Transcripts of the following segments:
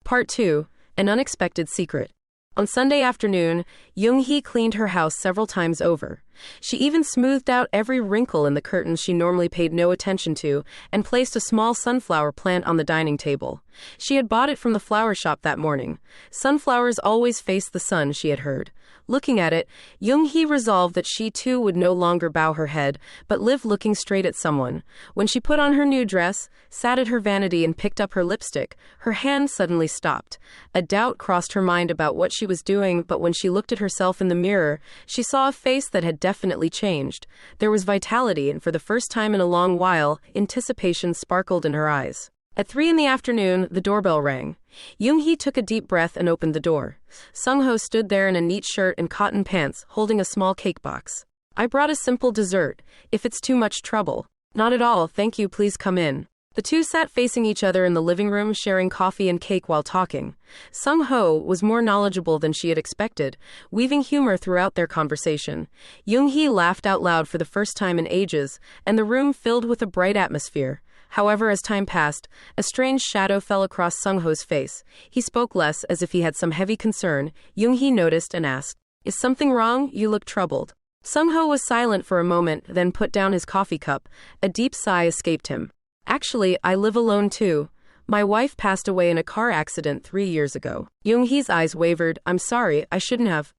Part 2. An Unexpected Secret. On Sunday afternoon, Young-hee cleaned her house several times over. She even smoothed out every wrinkle in the curtains she normally paid no attention to and placed a small sunflower plant on the dining table. She had bought it from the flower shop that morning. Sunflowers always face the sun, she had heard. Looking at it, Young-hee resolved that she too would no longer bow her head, but live looking straight at someone. When she put on her new dress, sat at her vanity and picked up her lipstick, her hand suddenly stopped. A doubt crossed her mind about what she was doing, but when she looked at herself in the mirror, she saw a face that had definitely changed. There was vitality, and for the first time in a long while, anticipation sparkled in her eyes. At 3 p.m, the doorbell rang. Young-hee took a deep breath and opened the door. Sung-ho stood there in a neat shirt and cotton pants, holding a small cake box. "I brought a simple dessert, if it's too much trouble." "Not at all, thank you, please come in." The two sat facing each other in the living room, sharing coffee and cake while talking. Sung-ho was more knowledgeable than she had expected, weaving humor throughout their conversation. Young-hee laughed out loud for the first time in ages, and the room filled with a bright atmosphere. However, as time passed, a strange shadow fell across Sung-ho's face. He spoke less, as if he had some heavy concern. Young-hee noticed and asked, "Is something wrong? You look troubled." Sung-ho was silent for a moment, then put down his coffee cup. A deep sigh escaped him. "Actually, I live alone too. My wife passed away in a car accident 3 years ago." Young-hee's eyes wavered. "I'm sorry, I shouldn't have."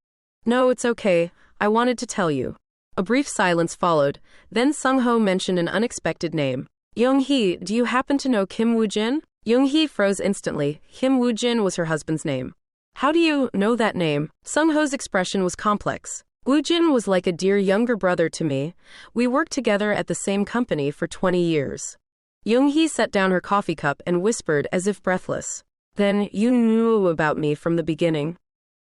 "No, it's okay. I wanted to tell you." A brief silence followed. Then Sung-ho mentioned an unexpected name. "Young-hee, do you happen to know Kim Woo-jin?" Young-hee froze instantly. Kim Woo-jin was her husband's name. "How do you know that name?" Sung-ho's expression was complex. "Woo-jin was like a dear younger brother to me. We worked together at the same company for 20 years. Young-hee set down her coffee cup and whispered as if breathless. "Then you knew about me from the beginning?"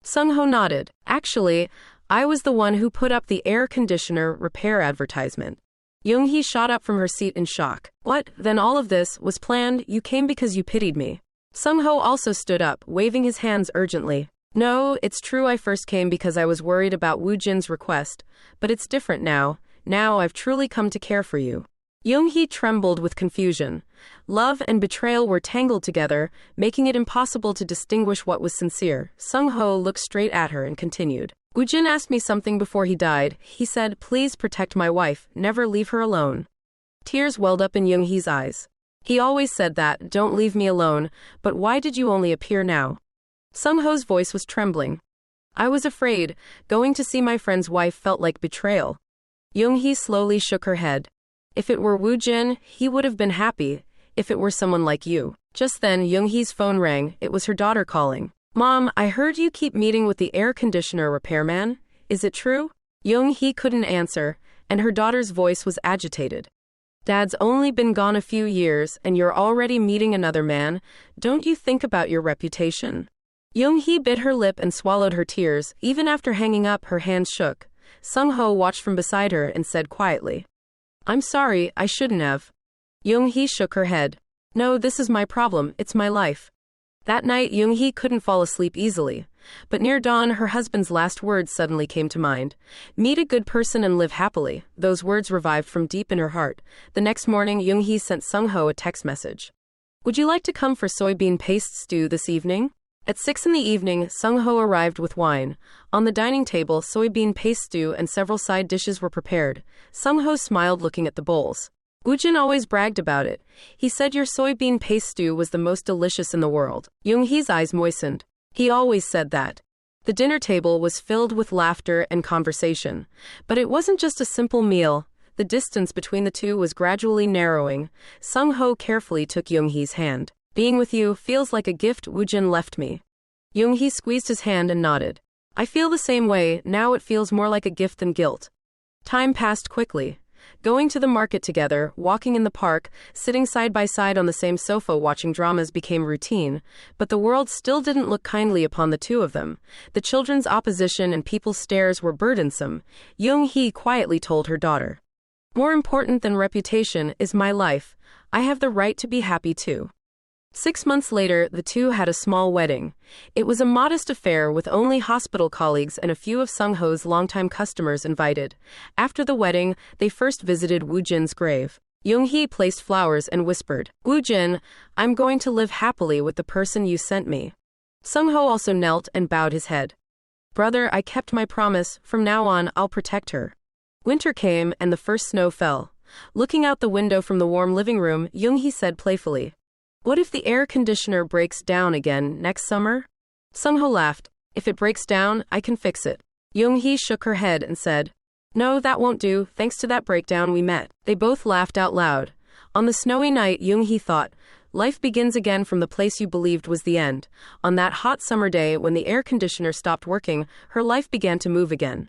Sung-ho nodded. "Actually, I was the one who put up the air conditioner repair advertisement." Young-hee shot up from her seat in shock. "What? Then all of this was planned? You came because you pitied me?" Sung-ho also stood up, waving his hands urgently. "No, it's true I first came because I was worried about Woo-jin's request, but it's different now. Now I've truly come to care for you." Young-hee trembled with confusion. Love and betrayal were tangled together, making it impossible to distinguish what was sincere. Sung-ho looked straight at her and continued. "Woo-jin asked me something before he died. He said, 'Please protect my wife, never leave her alone.'" Tears welled up in Young-hee's eyes. "He always said that, 'Don't leave me alone,' but why did you only appear now?" Sung-ho's voice was trembling. "I was afraid. Going to see my friend's wife felt like betrayal." Young-hee slowly shook her head. "If it were Woo-jin, he would have been happy. If it were someone like you." Just then, Young-hee's phone rang. It was her daughter calling. "Mom, I heard you keep meeting with the air conditioner repairman. Is it true?" Young-hee couldn't answer, and her daughter's voice was agitated. "Dad's only been gone a few years, and you're already meeting another man. Don't you think about your reputation?" Young-hee bit her lip and swallowed her tears. Even after hanging up, her hands shook. Sung-ho watched from beside her and said quietly, "I'm sorry, I shouldn't have." Young-hee shook her head. "No, this is my problem, it's my life." That night, Young-hee couldn't fall asleep easily. But near dawn, her husband's last words suddenly came to mind. "Meet a good person and live happily." Those words revived from deep in her heart. The next morning, Young-hee sent Sung-ho a text message. "Would you like to come for soybean paste stew this evening?" At 6 p.m, Sung-ho arrived with wine. On the dining table, soybean paste stew and several side dishes were prepared. Sung-ho smiled looking at the bowls. "Woo-jin always bragged about it. He said your soybean paste stew was the most delicious in the world." Young-hee's eyes moistened. "He always said that." The dinner table was filled with laughter and conversation. But it wasn't just a simple meal. The distance between the two was gradually narrowing. Sung-ho carefully took Young-hee's hand. "Being with you feels like a gift Woo-jin left me." Young-hee squeezed his hand and nodded. "I feel the same way. Now it feels more like a gift than guilt." Time passed quickly. Going to the market together, walking in the park, sitting side by side on the same sofa watching dramas became routine, but the world still didn't look kindly upon the two of them. The children's opposition and people's stares were burdensome. Young-hee quietly told her daughter, "More important than reputation is my life. I have the right to be happy too." 6 months later, the two had a small wedding. It was a modest affair with only hospital colleagues and a few of Sung-ho's longtime customers invited. After the wedding, they first visited Woo-jin's grave. Yoonghee placed flowers and whispered, Woo-jin, I'm going to live happily with the person you sent me. Sung-ho also knelt and bowed his head. Brother, I kept my promise. From now on, I'll protect her. Winter came and the first snow fell. Looking out the window from the warm living room, Yoonghee said playfully, What if the air conditioner breaks down again next summer? Sung-ho laughed. If it breaks down, I can fix it. Yoonghee shook her head and said, No, that won't do. Thanks to that breakdown we met. They both laughed out loud. On the snowy night, Yoonghee thought, Life begins again from the place you believed was the end. On that hot summer day when the air conditioner stopped working, her life began to move again.